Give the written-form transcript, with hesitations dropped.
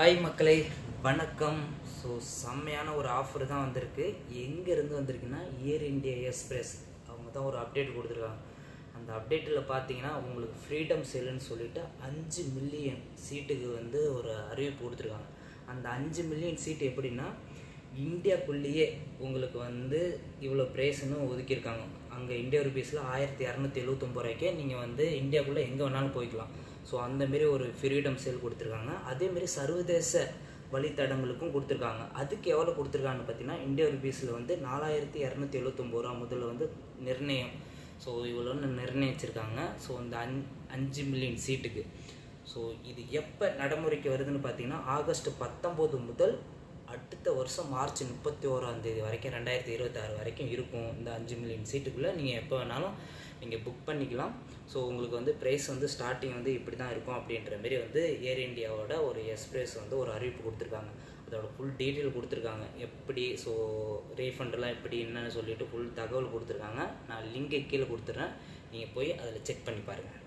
Hi மக்களே, வணக்கம். So செம்மையான ஒரு ஆஃபர் தான் வந்திருக்கு. எங்கேருந்து வந்திருக்குன்னா ஏர் இந்தியா எக்ஸ்பிரஸ் அவங்க தான் ஒரு அப்டேட் கொடுத்துருக்காங்க. அந்த அப்டேட்டில் பார்த்தீங்கன்னா உங்களுக்கு ஃப்ரீடம் சேலுன்னு சொல்லிட்டு 5 மில்லியன் சீட்டுக்கு ஒரு அறிவிப்பு கொடுத்துருக்காங்க. அந்த 5 மில்லியன் சீட்டு எப்படின்னா இந்தியாக்குள்ளேயே உங்களுக்கு இவ்வளோ ப்ரைஸ்ன்னு ஒதுக்கியிருக்காங்க. அங்கே இந்தியா ருபீஸில் 1279 ரூபாய்க்கே நீங்கள் இந்தியாவுக்குள்ளே எங்கே வேணாலும் போய்க்கலாம். ஸோ அந்தமாரி ஒரு ஃப்ரீடம் சேல் கொடுத்துருக்காங்க. அதேமாரி சர்வதேச வழித்தடங்களுக்கும் கொடுத்துருக்காங்க. அதுக்கு எவ்வளோ கொடுத்துருக்காங்கன்னு பார்த்தீங்கன்னா இந்தியா ருபீஸில் 4279 ரூபா முதல்ல நிர்ணயம். ஸோ இவ்வளோன்னு நிர்ணயிச்சிருக்காங்க. ஸோ இந்த 5 மில்லியன் சீட்டுக்கு. ஸோ இது எப்போ நடைமுறைக்கு வருதுன்னு பார்த்தீங்கன்னா ஆகஸ்ட் 19 முதல் அடுத்த வருஷம் மார்ச் 31 வரைக்கும் 2026 வரைக்கும் இருக்கும். இந்த 5 மில்லியன் சீட்டுக்குள்ளே நீங்கள் எப்போ வேணாலும் நீங்கள் புக் பண்ணிக்கலாம். ஸோ உங்களுக்கு ப்ரைஸ் ஸ்டார்டிங் இப்படி தான் இருக்கும் அப்படின்ற மாரி ஏர் இந்தியாவோட ஒரு எக்ஸ்பிரஸ் ஒரு அறிவிப்பு கொடுத்துருக்காங்க. அதோட ஃபுல் டீட்டெயில் கொடுத்துருக்காங்க. எப்படி ஸோ ரீஃபண்டெல்லாம் எப்படி என்னன்னு சொல்லிட்டு ஃபுல் தகவல் கொடுத்துருக்காங்க. நான் லிங்கை கீழே கொடுத்துட்றேன், நீங்கள் போய் அதில் செக் பண்ணி பாருங்கள்.